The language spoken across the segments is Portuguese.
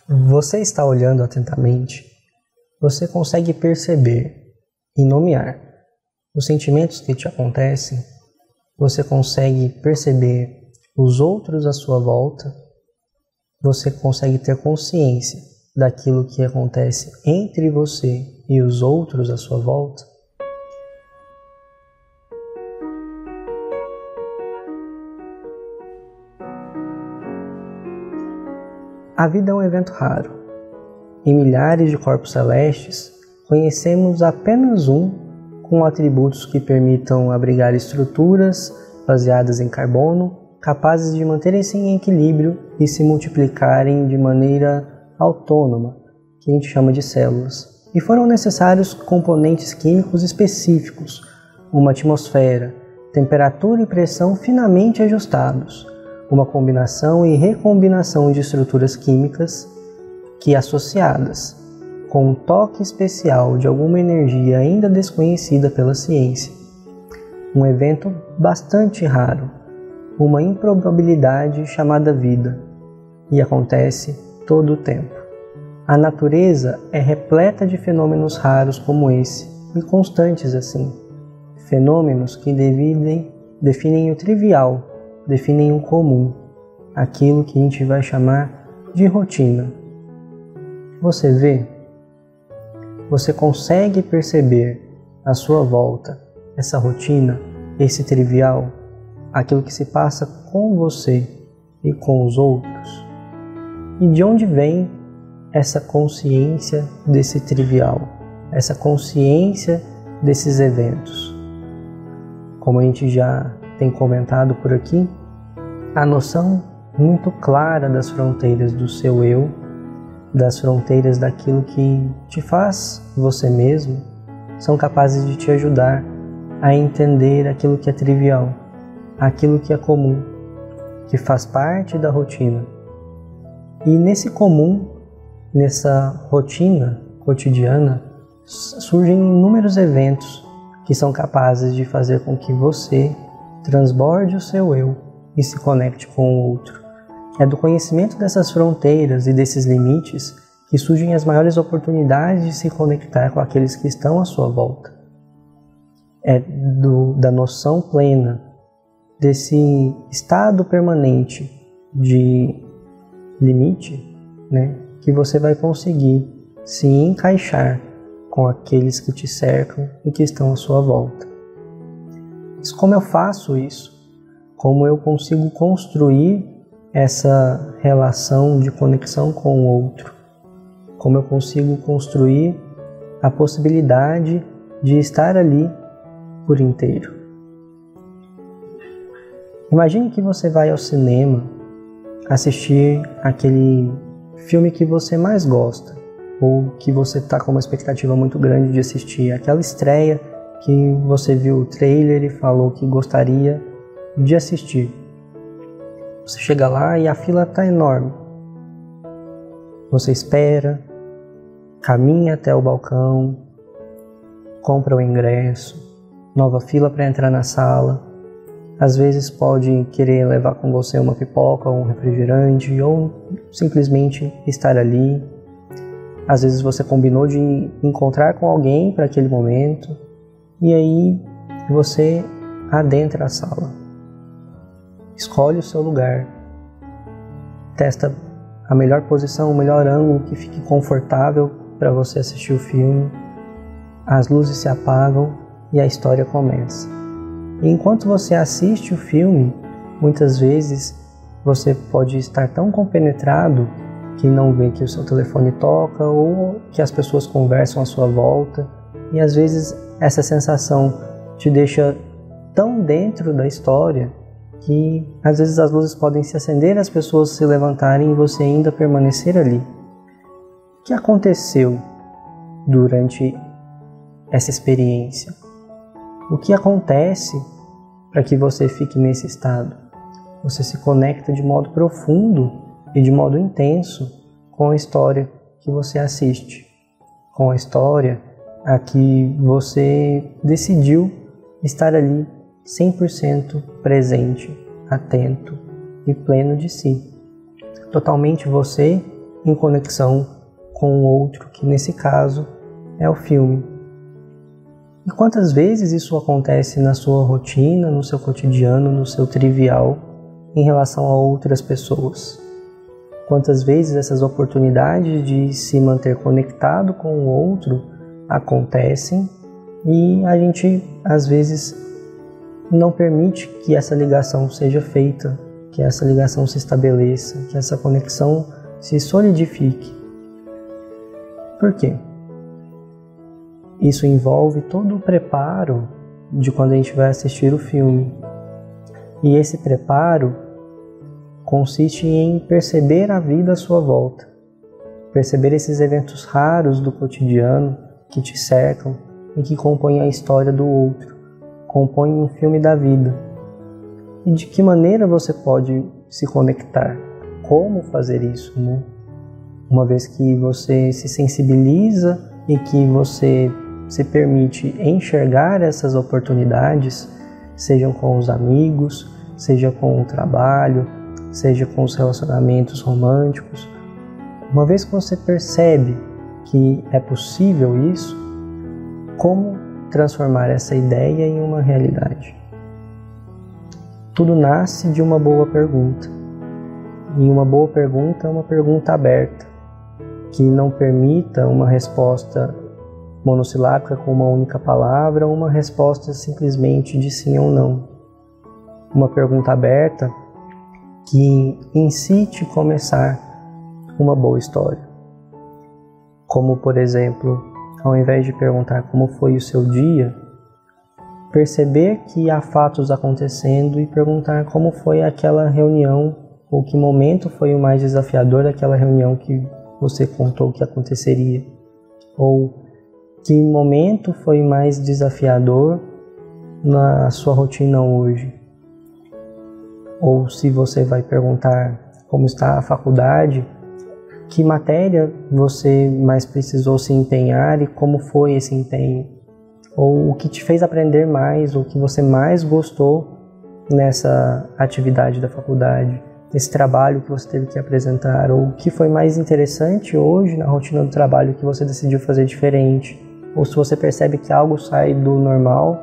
Você está olhando atentamente, você consegue perceber e nomear os sentimentos que te acontecem, você consegue perceber os outros à sua volta, você consegue ter consciência daquilo que acontece entre você e os outros à sua volta. A vida é um evento raro. Em milhares de corpos celestes, conhecemos apenas um com atributos que permitam abrigar estruturas baseadas em carbono, capazes de manterem-se em equilíbrio e se multiplicarem de maneira autônoma, que a gente chama de células. E foram necessários componentes químicos específicos, uma atmosfera, temperatura e pressão finamente ajustados, uma combinação e recombinação de estruturas químicas que, associadas com um toque especial de alguma energia ainda desconhecida pela ciência, um evento bastante raro, uma improbabilidade chamada vida, e acontece todo o tempo. A natureza é repleta de fenômenos raros como esse, e constantes assim, fenômenos que definem o trivial, definem o comum, aquilo que a gente vai chamar de rotina. Você vê? Você consegue perceber à sua volta essa rotina, esse trivial, aquilo que se passa com você e com os outros? E de onde vem essa consciência desse trivial, essa consciência desses eventos? Como a gente já tem comentado por aqui, a noção muito clara das fronteiras do seu eu, das fronteiras daquilo que te faz você mesmo, são capazes de te ajudar a entender aquilo que é trivial, aquilo que é comum, que faz parte da rotina. E nesse comum, nessa rotina cotidiana, surgem inúmeros eventos que são capazes de fazer com que você transborde o seu eu e se conecte com o outro. É do conhecimento dessas fronteiras e desses limites que surgem as maiores oportunidades de se conectar com aqueles que estão à sua volta. É da noção plena desse estado permanente de limite, que você vai conseguir se encaixar com aqueles que te cercam e que estão à sua volta. Mas como eu faço isso? Como eu consigo construir essa relação de conexão com o outro? Como eu consigo construir a possibilidade de estar ali por inteiro? Imagine que você vai ao cinema assistir aquele filme que você mais gosta, ou que você está com uma expectativa muito grande de assistir, aquela estreia que você viu o trailer e falou que gostaria de assistir. Você chega lá e a fila está enorme. Você espera, caminha até o balcão, compra o ingresso, nova fila para entrar na sala. Às vezes pode querer levar com você uma pipoca ou um refrigerante, ou simplesmente estar ali. Às vezes você combinou de encontrar com alguém para aquele momento, e aí você adentra a sala. Escolhe o seu lugar, testa a melhor posição, o melhor ângulo que fique confortável para você assistir o filme. As luzes se apagam e a história começa. E enquanto você assiste o filme, muitas vezes você pode estar tão compenetrado que não vê que o seu telefone toca ou que as pessoas conversam à sua volta, e às vezes essa sensação te deixa tão dentro da história que às vezes as luzes podem se acender, as pessoas se levantarem e você ainda permanecer ali. O que aconteceu durante essa experiência? O que acontece para que você fique nesse estado? Você se conecta de modo profundo e de modo intenso com a história que você assiste, com a história a que você decidiu estar ali 100% presente, atento e pleno de si. Totalmente você em conexão com o outro, que nesse caso é o filme. E quantas vezes isso acontece na sua rotina, no seu cotidiano, no seu trivial, em relação a outras pessoas? Quantas vezes essas oportunidades de se manter conectado com o outro acontecem e a gente, às vezes, não permite que essa ligação seja feita, que essa ligação se estabeleça, que essa conexão se solidifique. Por quê? Isso envolve todo o preparo de quando a gente vai assistir o filme. E esse preparo consiste em perceber a vida à sua volta, perceber esses eventos raros do cotidiano que te cercam e que compõem a história do outro, compõem um filme da vida. E de que maneira você pode se conectar? Como fazer isso, né? Uma vez que você se sensibiliza e que você se permite enxergar essas oportunidades, sejam com os amigos, seja com o trabalho, seja com os relacionamentos românticos. Uma vez que você percebe que é possível isso, como transformar essa ideia em uma realidade? Tudo nasce de uma boa pergunta. E uma boa pergunta é uma pergunta aberta, que não permita uma resposta monossilábica com uma única palavra ou uma resposta simplesmente de sim ou não. Uma pergunta aberta que incite a começar uma boa história. Como, por exemplo, ao invés de perguntar como foi o seu dia, perceber que há fatos acontecendo e perguntar como foi aquela reunião ou que momento foi o mais desafiador daquela reunião que você contou que aconteceria, ou que momento foi mais desafiador na sua rotina hoje. Ou se você vai perguntar como está a faculdade, que matéria você mais precisou se empenhar e como foi esse empenho. Ou o que te fez aprender mais, ou o que você mais gostou nessa atividade da faculdade, esse trabalho que você teve que apresentar, ou o que foi mais interessante hoje na rotina do trabalho que você decidiu fazer diferente. Ou se você percebe que algo sai do normal,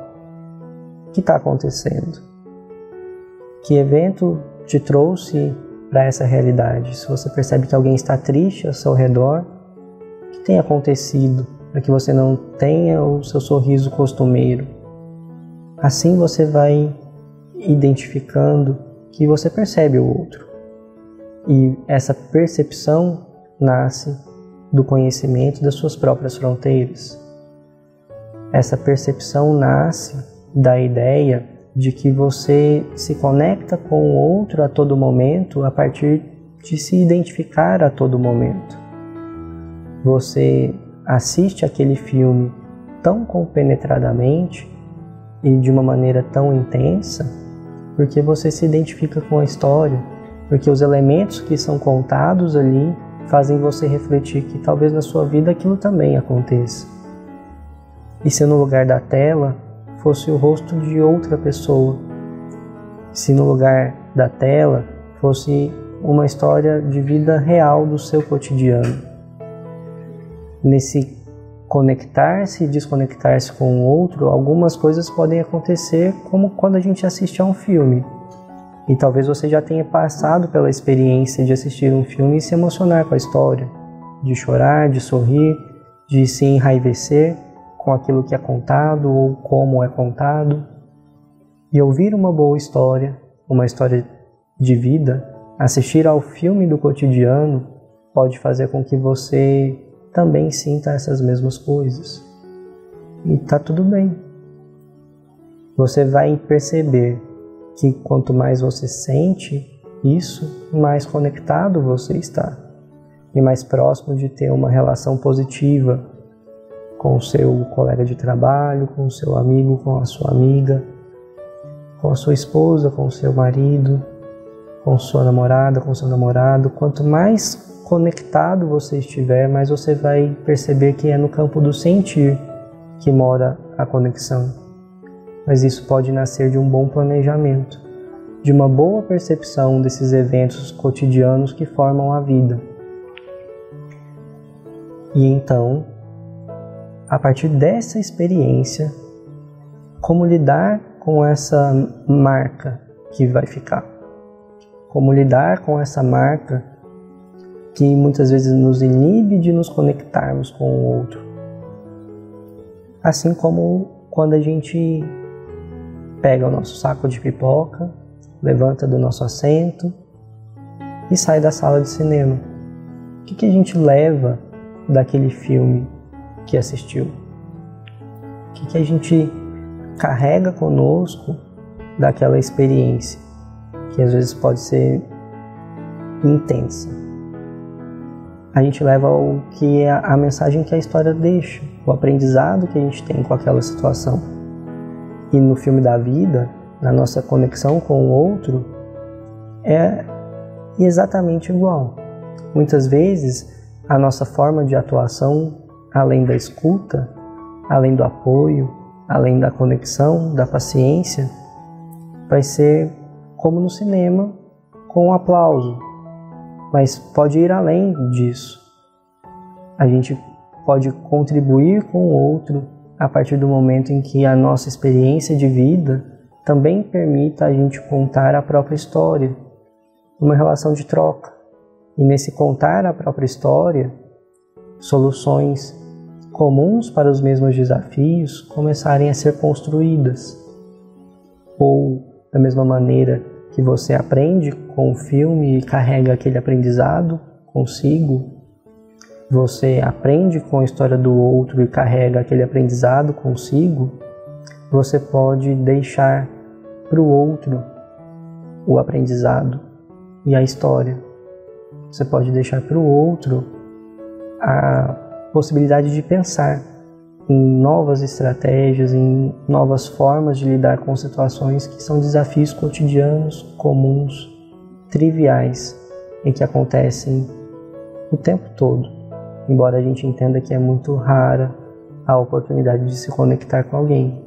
o que está acontecendo? Que evento te trouxe para essa realidade? Se você percebe que alguém está triste ao seu redor, o que tem acontecido para que você não tenha o seu sorriso costumeiro? Assim você vai identificando que você percebe o outro. E essa percepção nasce do conhecimento das suas próprias fronteiras. Essa percepção nasce da ideia de que você se conecta com o outro a todo momento a partir de se identificar a todo momento. Você assiste aquele filme tão compenetradamente e de uma maneira tão intensa porque você se identifica com a história, porque os elementos que são contados ali fazem você refletir que talvez na sua vida aquilo também aconteça. E se no lugar da tela fosse o rosto de outra pessoa, se no lugar da tela fosse uma história de vida real do seu cotidiano. Nesse conectar-se e desconectar-se com o outro, algumas coisas podem acontecer como quando a gente assiste a um filme. E talvez você já tenha passado pela experiência de assistir um filme e se emocionar com a história, de chorar, de sorrir, de se enraivecer com aquilo que é contado ou como é contado. E ouvir uma boa história, uma história de vida, assistir ao filme do cotidiano, pode fazer com que você também sinta essas mesmas coisas. E tá tudo bem. Você vai perceber que quanto mais você sente isso, mais conectado você está. E mais próximo de ter uma relação positiva com o seu colega de trabalho, com o seu amigo, com a sua amiga, com a sua esposa, com o seu marido, com sua namorada, com o seu namorado. Quanto mais conectado você estiver, mais você vai perceber que é no campo do sentir que mora a conexão. Mas isso pode nascer de um bom planejamento, de uma boa percepção desses eventos cotidianos que formam a vida. E então, a partir dessa experiência, como lidar com essa marca que vai ficar? Como lidar com essa marca que muitas vezes nos inibe de nos conectarmos com o outro? Assim como quando a gente pega o nosso saco de pipoca, levanta do nosso assento e sai da sala de cinema. O que a gente leva daquele filme que assistiu? O que a gente carrega conosco daquela experiência, que às vezes pode ser intensa? A gente leva o que é a mensagem que a história deixa, o aprendizado que a gente tem com aquela situação. E no filme da vida, na nossa conexão com o outro, é exatamente igual. Muitas vezes, a nossa forma de atuação, além da escuta, além do apoio, além da conexão, da paciência, vai ser como no cinema, com um aplauso. Mas pode ir além disso. A gente pode contribuir com o outro a partir do momento em que a nossa experiência de vida também permita a gente contar a própria história, uma relação de troca. E nesse contar a própria história, soluções comuns para os mesmos desafios começarem a ser construídas. Ou, da mesma maneira que você aprende com o filme e carrega aquele aprendizado consigo, você aprende com a história do outro e carrega aquele aprendizado consigo, você pode deixar para o outro o aprendizado e a história. Você pode deixar para o outro a possibilidade de pensar em novas estratégias, em novas formas de lidar com situações que são desafios cotidianos, comuns, triviais e que acontecem o tempo todo, embora a gente entenda que é muito rara a oportunidade de se conectar com alguém.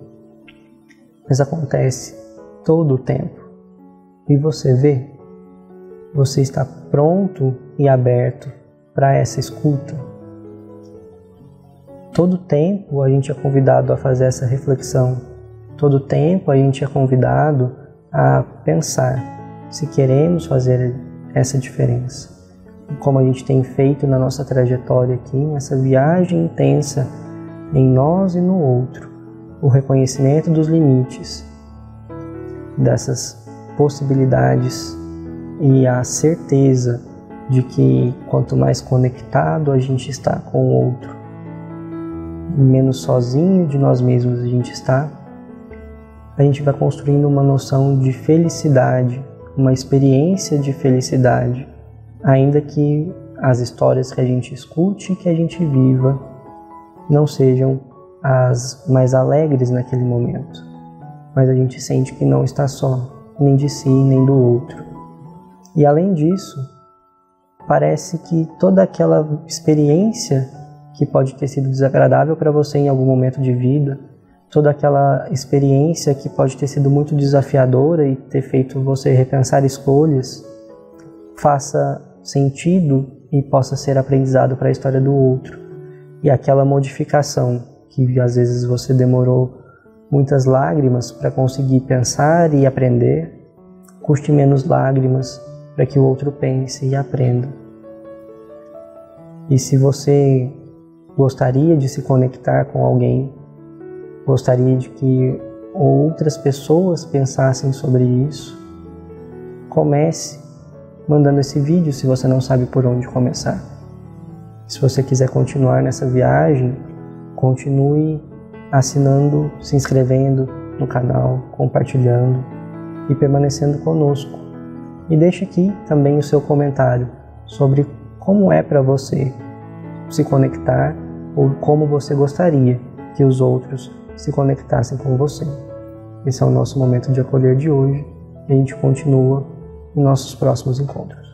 Mas acontece todo o tempo. E você vê, você está pronto e aberto para essa escuta. Todo tempo a gente é convidado a fazer essa reflexão. Todo tempo a gente é convidado a pensar se queremos fazer essa diferença. Como a gente tem feito na nossa trajetória aqui, nessa viagem intensa em nós e no outro, o reconhecimento dos limites, dessas possibilidades e a certeza de que quanto mais conectado a gente está com o outro, menos sozinho de nós mesmos a gente está, a gente vai construindo uma noção de felicidade, uma experiência de felicidade, ainda que as histórias que a gente escute, que a gente viva, não sejam as mais alegres naquele momento. Mas a gente sente que não está só, nem de si, nem do outro. E além disso, parece que toda aquela experiência que pode ter sido desagradável para você em algum momento de vida, toda aquela experiência que pode ter sido muito desafiadora e ter feito você repensar escolhas, faça sentido e possa ser aprendizado para a história do outro. E aquela modificação que às vezes você demorou muitas lágrimas para conseguir pensar e aprender, custe menos lágrimas para que o outro pense e aprenda. E se você gostaria de se conectar com alguém, gostaria de que outras pessoas pensassem sobre isso, comece mandando esse vídeo se você não sabe por onde começar. Se você quiser continuar nessa viagem, continue assinando, se inscrevendo no canal, compartilhando e permanecendo conosco. E deixe aqui também o seu comentário sobre como é para você se conectar ou como você gostaria que os outros se conectassem com você. Esse é o nosso momento de acolher de hoje e a gente continua em nossos próximos encontros.